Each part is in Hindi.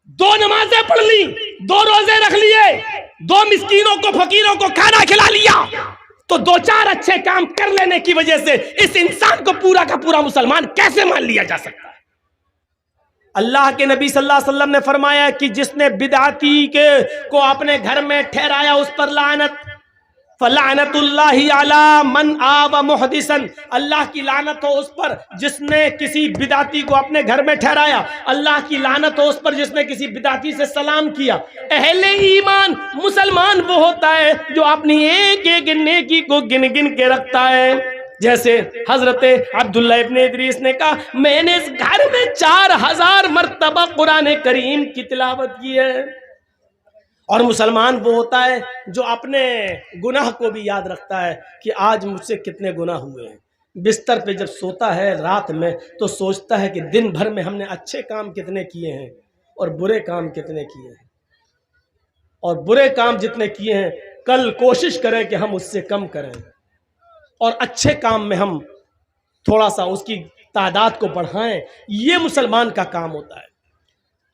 दो नमाजें पढ़ ली, दो रोजे रख लिए, दो मिस्कीनों को फकीरों को खाना खिला लिया, तो दो चार अच्छे काम कर लेने की वजह से इस इंसान को पूरा का पूरा मुसलमान कैसे मान लिया जा सकता है? अल्लाह के नबी सल्लल्लाहु अलैहि वसल्लम ने फरमाया कि जिसने बिदअती के को अपने घर में ठहराया उस पर लानत, फलानतुल्लाहि अला मन आवा मुहदिसन, अल्लाह की लानत हो उस पर जिसने किसी बिदाती को अपने घर में ठहराया, अल्लाह की लानत हो उस पर जिसने किसी बिदाती से सलाम किया। अहले ईमान मुसलमान वो होता है जो अपनी एक एक नेकी को गिन गिन के रखता है। जैसे हजरत अब्दुल्ला इब्ने इदरीस ने कहा, मैंने इस घर में 4000 मर्तबा कुरान करीम की तिलावत की है। और मुसलमान वो होता है जो अपने गुनाह को भी याद रखता है कि आज मुझसे कितने गुनाह हुए हैं। बिस्तर पे जब सोता है रात में तो सोचता है कि दिन भर में हमने अच्छे काम कितने किए हैं और बुरे काम कितने किए हैं, और बुरे काम जितने किए हैं कल कोशिश करें कि हम उससे कम करें और अच्छे काम में हम थोड़ा सा उसकी तादाद को बढ़ाएं। ये मुसलमान का काम होता है।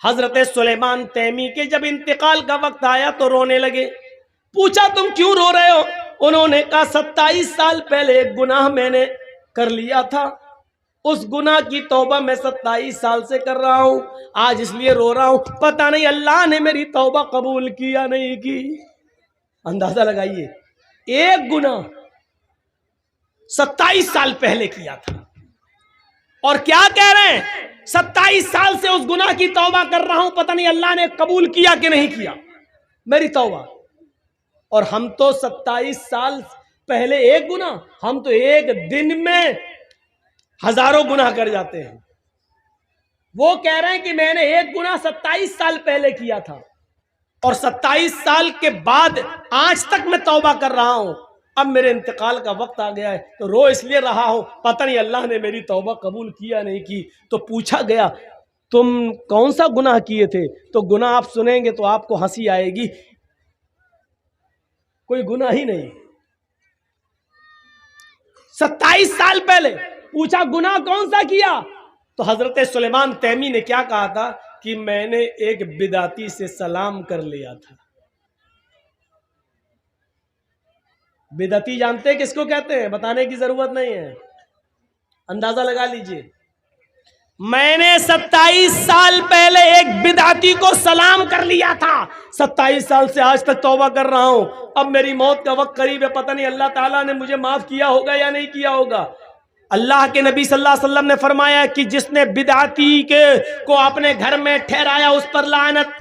हजरत सुलेमान तैमी के जब इंतकाल का वक्त आया तो रोने लगे। पूछा तुम क्यों रो रहे हो? उन्होंने कहा 27 साल पहले एक गुनाह मैंने कर लिया था, उस गुनाह की तौबा मैं 27 साल से कर रहा हूं, आज इसलिए रो रहा हूं, पता नहीं अल्लाह ने मेरी तौबा कबूल की या नहीं की। अंदाजा लगाइए, एक गुनाह 27 साल पहले किया था और क्या कह रहे हैं, 27 साल से उस गुनाह की तौबा कर रहा हूं, पता नहीं अल्लाह ने कबूल किया कि नहीं किया मेरी तौबा। और हम तो 27 साल पहले एक गुनाह, हम तो एक दिन में हजारों गुनाह कर जाते हैं। वो कह रहे हैं कि मैंने एक गुनाह 27 साल पहले किया था और 27 साल के बाद आज तक मैं तौबा कर रहा हूं, अब मेरे इंतकाल का वक्त आ गया है तो रो इसलिए रहा हूं, पता नहीं अल्लाह ने मेरी तौबा कबूल किया नहीं की। तो पूछा गया तुम कौन सा गुनाह किए थे? तो गुनाह आप सुनेंगे तो आपको हंसी आएगी, कोई गुनाह ही नहीं। 27 साल पहले पूछा गुनाह कौन सा किया? तो हजरत सुलेमान तैमी ने क्या कहा था कि मैंने एक बिदाती से सलाम कर लिया था। बिदअती जानते हैं किसको कहते हैं? बताने की जरूरत नहीं है, अंदाजा लगा लीजिए। मैंने 27 साल पहले एक बिदअती को सलाम कर लिया था, 27 साल से आज तक तौबा कर रहा हूं, अब मेरी मौत का वक्त करीब है, पता नहीं अल्लाह ताला ने मुझे माफ किया होगा या नहीं किया होगा। अल्लाह के नबी सल्लल्लाहु अलैहि वसल्लम ने फरमाया कि जिसने बिदअती के को अपने घर में ठहराया उस पर लानत,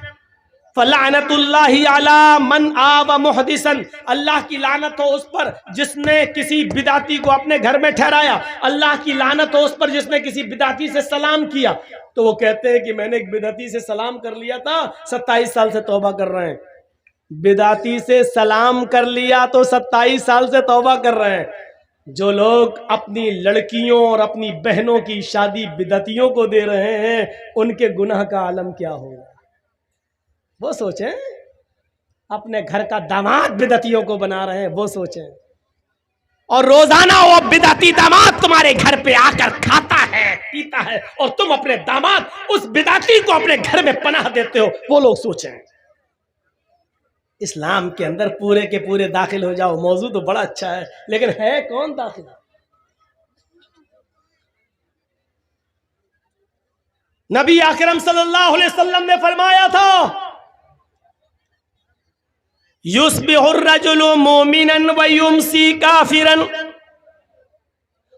फलानतुल्लाहि अला मन आवा मुहदिसन, अल्लाह की लानत हो उस पर जिसने किसी बिदाती को अपने घर में ठहराया, अल्लाह की लानत हो उस पर जिसने किसी बिदाती से सलाम किया। तो वो कहते हैं कि मैंने एक बिदाती से सलाम कर लिया था, 27 साल से तौबा कर रहे हैं। बिदाती से सलाम कर लिया तो 27 साल से तौबा कर रहे हैं। जो लोग अपनी लड़कियों और अपनी बहनों की शादी बिदातियों को दे रहे हैं, उनके गुनाह का आलम क्या होगा वो सोचें। अपने घर का दामाद बिदअतियों को बना रहे हैं वो सोचें, और रोजाना वो बिदअती दामाद तुम्हारे घर पे आकर खाता है पीता है और तुम अपने दामाद उस बिदअती को अपने घर में पनाह देते हो, वो लोग सोचें। इस्लाम के अंदर पूरे के पूरे दाखिल हो जाओ। मौजू तो बड़ा अच्छा है लेकिन है कौन दाखिल? नबी अकरम सल्लल्लाहु अलैहि वसल्लम ने फरमाया था, युस्बिहुर रजुलु मोमिनन व युमसी काफिरन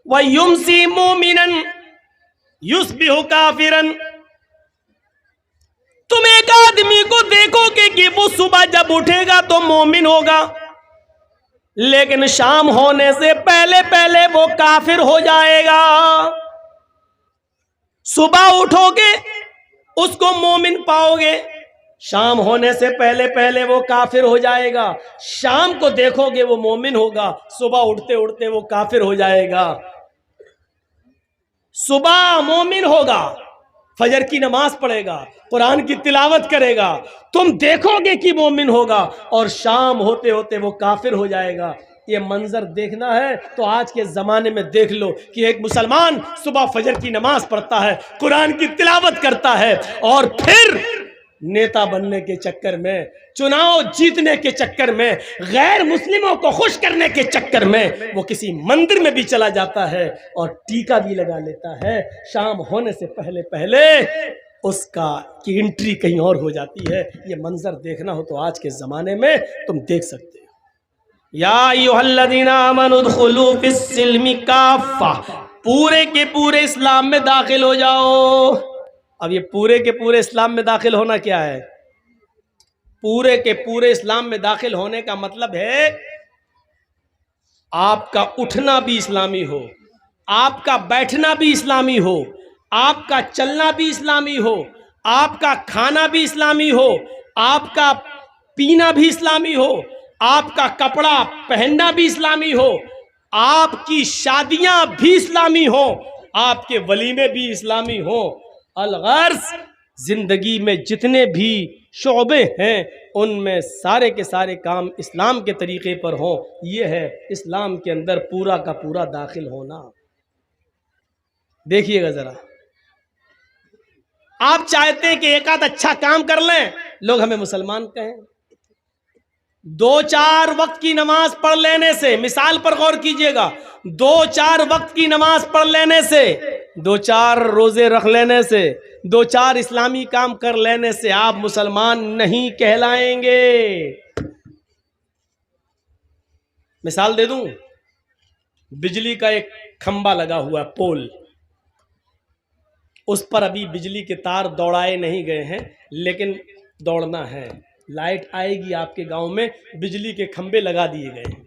व युमसी मोमिनन युस्बिहु काफिरन। तुम एक आदमी को देखोगे कि वो सुबह जब उठेगा तो मोमिन होगा, लेकिन शाम होने से पहले पहले वो काफिर हो जाएगा। सुबह उठोगे उसको मोमिन पाओगे, शाम होने से पहले पहले वो काफिर हो जाएगा। शाम को देखोगे वो मोमिन होगा, सुबह उठते उठते वो काफिर हो जाएगा। सुबह मोमिन होगा, फजर की नमाज पढ़ेगा, कुरान की तिलावत करेगा, तुम देखोगे कि मोमिन होगा, और शाम होते होते वो काफिर हो जाएगा। ये मंजर देखना है तो आज के ज़माने में देख लो कि एक मुसलमान सुबह फजर की नमाज पढ़ता है, कुरान की तिलावत करता है और फिर नेता बनने के चक्कर में, चुनाव जीतने के चक्कर में, गैर मुस्लिमों को खुश करने के चक्कर में वो किसी मंदिर में भी चला जाता है और टीका भी लगा लेता है। शाम होने से पहले पहले उसका की एंट्री कहीं और हो जाती है। ये मंजर देखना हो तो आज के ज़माने में तुम देख सकते हो। या अय्युहल्लज़ीना आमनू उदखुलू फिस्सिल्मि काफ़ा, पूरे के पूरे इस्लाम में दाखिल हो जाओ। अब ये पूरे के पूरे इस्लाम में दाखिल होना क्या है? पूरे के पूरे इस्लाम में दाखिल होने का मतलब है आपका उठना भी इस्लामी हो, आपका बैठना भी इस्लामी हो, आपका चलना भी इस्लामी हो, आपका खाना भी इस्लामी हो, आपका पीना भी इस्लामी हो, आपका कपड़ा पहनना भी इस्लामी हो, आपकी शादियां भी इस्लामी हो, आपके वलीमे भी इस्लामी हो। अलगर्ज जिंदगी में जितने भी शोबे हैं उनमें सारे के सारे काम इस्लाम के तरीके पर हों। ये है इस्लाम के अंदर पूरा का पूरा दाखिल होना। देखिएगा जरा, आप चाहते हैं कि एक आध अच्छा काम कर लें, लोग हमें मुसलमान कहें। 2-4 वक्त की नमाज पढ़ लेने से, मिसाल पर गौर कीजिएगा, 2-4 वक्त की नमाज पढ़ लेने से, 2-4 रोजे रख लेने से, 2-4 इस्लामी काम कर लेने से आप मुसलमान नहीं कहलाएंगे। मिसाल दे दूं, बिजली का एक खंबा लगा हुआ है, पोल, उस पर अभी बिजली के तार दौड़ाए नहीं गए हैं, लेकिन दौड़ना है। लाइट आएगी आपके गांव में, बिजली के खंबे लगा दिए गए हैं।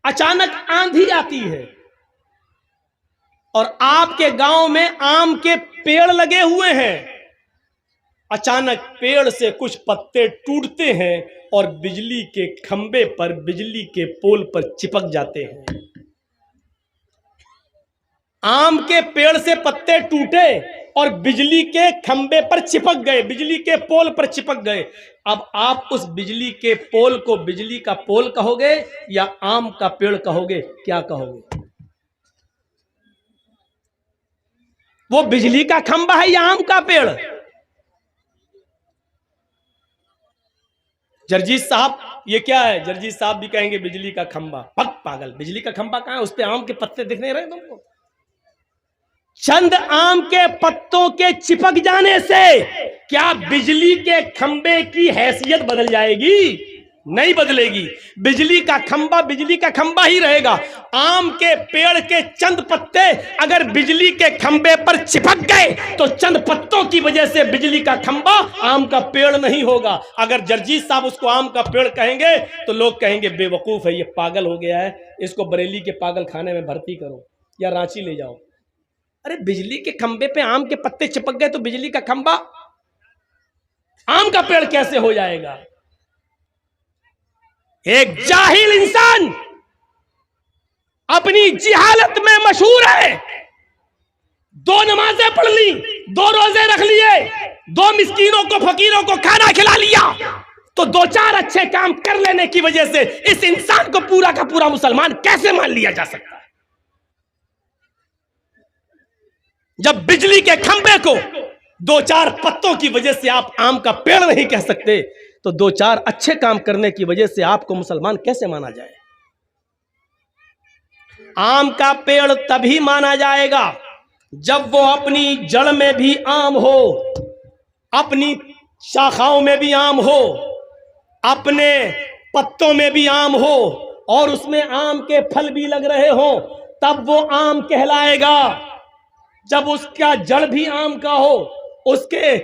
अचानक आंधी आती है और आपके गांव में आम के पेड़ लगे हुए हैं। अचानक पेड़ से कुछ पत्ते टूटते हैं और बिजली के खंबे पर, बिजली के पोल पर चिपक जाते हैं। आम के पेड़ से पत्ते टूटे और बिजली के खंबे पर चिपक गए, बिजली के पोल पर चिपक गए। अब आप उस बिजली के पोल को बिजली का पोल कहोगे या आम का पेड़ कहोगे? क्या कहोगे? वो बिजली का खंबा है या आम का पेड़? जर्जीत साहब, ये क्या है? जर्जीत साहब भी कहेंगे बिजली का खंबा। पक पागल, बिजली का खंबा कहां है? उस पे आम के पत्ते दिख नहीं रहे तुमको? चंद आम के पत्तों के चिपक जाने से क्या बिजली के खंबे की हैसियत बदल जाएगी? नहीं बदलेगी। बिजली का खंबा ही रहेगा। आम के पेड़ के चंद पत्ते अगर बिजली के खंबे पर चिपक गए तो चंद पत्तों की वजह से बिजली का खंबा आम का पेड़ नहीं होगा। अगर जर्जीत साहब उसको आम का पेड़ कहेंगे तो लोग कहेंगे बेवकूफ है, ये पागल हो गया है, इसको बरेली के पागल खाने में भर्ती करो या रांची ले जाओ। अरे बिजली के खंबे पे आम के पत्ते चिपक गए तो बिजली का खंबा आम का पेड़ कैसे हो जाएगा? एक जाहिल इंसान अपनी जिहालत में मशहूर है। 2 नमाजें पढ़ ली, 2 रोजे रख लिए, 2 मिस्कीनों को, फकीरों को खाना खिला लिया, तो 2-4 अच्छे काम कर लेने की वजह से इस इंसान को पूरा का पूरा मुसलमान कैसे मान लिया जा सकता है? जब बिजली के खंबे को 2-4 पत्तों की वजह से आप आम का पेड़ नहीं कह सकते, तो 2-4 अच्छे काम करने की वजह से आपको मुसलमान कैसे माना जाए? आम का पेड़ तभी माना जाएगा जब वो अपनी जड़ में भी आम हो, अपनी शाखाओं में भी आम हो, अपने पत्तों में भी आम हो और उसमें आम के फल भी लग रहे हो, तब वो आम कहलाएगा। जब उसका जड़ भी आम का हो, उसके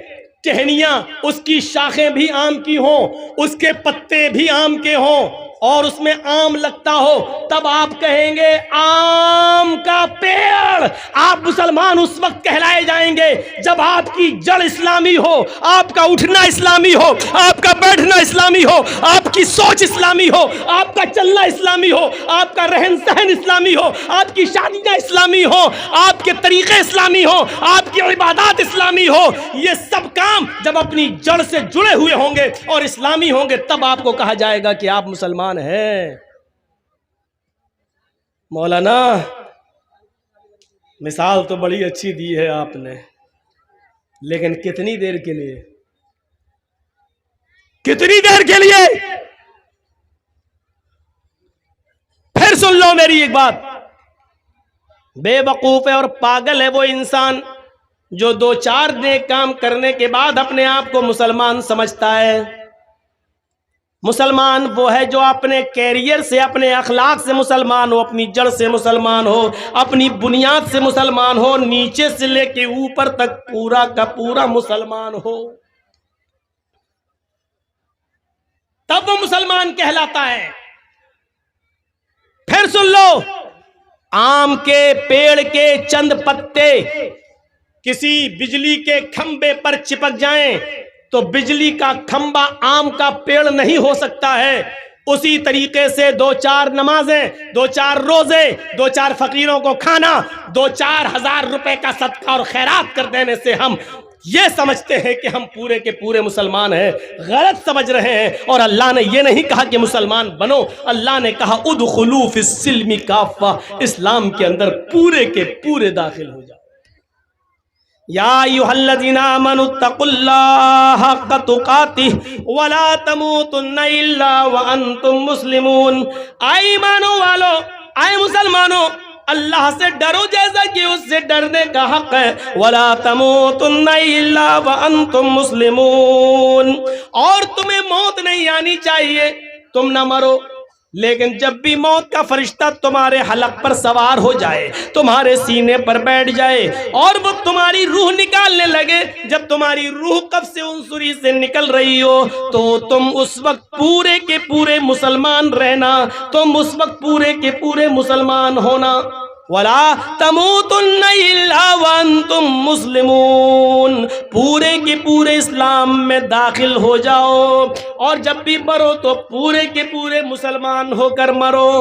टहनियां, उसकी शाखें भी आम की हो, उसके पत्ते भी आम के हों और उसमें आम लगता हो, तब आप कहेंगे आम का पेड़। आप मुसलमान उस वक्त कहलाए जाएंगे जब आपकी जड़ इस्लामी हो, आपका उठना इस्लामी हो, आपका बैठना इस्लामी हो, आपकी सोच इस्लामी हो, आपका चलना इस्लामी हो, आपका रहन सहन इस्लामी हो, आपकी शादियां इस्लामी हो, आपके तरीके इस्लामी हो, आपकी इबादत इस्लामी हो। ये सब काम जब अपनी जड़ से जुड़े हुए होंगे और इस्लामी होंगे, तब आपको कहा जाएगा कि आप मुसलमान है। मौलाना मिसाल तो बड़ी अच्छी दी है आपने, लेकिन कितनी देर के लिए? कितनी देर के लिए? फिर सुन लो मेरी एक बात, बेवकूफ है और पागल है वो इंसान जो 2-4 नेक काम करने के बाद अपने आप को मुसलमान समझता है। मुसलमान वो है जो अपने कैरियर से, अपने अखलाक से मुसलमान हो, अपनी जड़ से मुसलमान हो, अपनी बुनियाद से मुसलमान हो, नीचे से लेके ऊपर तक पूरा का पूरा मुसलमान हो, तब वो मुसलमान कहलाता है। फिर सुन लो, आम के पेड़ के चंद पत्ते किसी बिजली के खंबे पर चिपक जाएं तो बिजली का खंबा आम का पेड़ नहीं हो सकता है। उसी तरीके से 2-4 नमाजें, 2-4 रोजे, 2-4 फकीरों को खाना, 2-4 हजार रुपए का सदका और खैरात कर देने से हम ये समझते हैं कि हम पूरे के पूरे मुसलमान हैं। गलत समझ रहे हैं। और अल्लाह ने ये नहीं कहा कि मुसलमान बनो, अल्लाह ने कहा उदखुलू फिस्सिल्मी काफ़ा, इस्लाम के अंदर पूरे के पूरे दाखिल हो जाओ। या अय्युहल्लज़ीना आमनुत्तकुल्लाह हक़्क़ तुक़ातिह वला तमूतुन्ना इल्ला व अंतुम मुस्लिमून। आए ईमानो वालो, आए मुसलमानों, अल्लाह से डरो जैसा कि उससे डरने का हक है। वला तमूतुन्ना इल्ला व अंतुम मुस्लिमून, और तुम्हें मौत नहीं आनी चाहिए, तुम न मरो, लेकिन जब भी मौत का फरिश्ता तुम्हारे हलक पर सवार हो जाए, तुम्हारे सीने पर बैठ जाए और वो तुम्हारी रूह निकालने लगे, जब तुम्हारी रूह कब्ज़ से उनसुरी से निकल रही हो, तो तुम उस वक्त पूरे के पूरे मुसलमान रहना, तुम उस वक्त पूरे के पूरे मुसलमान होना। वला तमूतुन्ना इल्ला व अंतुम मुस्लिमून, पूरे के पूरे इस्लाम में दाखिल हो जाओ, और जब भी मरो तो पूरे के पूरे मुसलमान होकर मरो।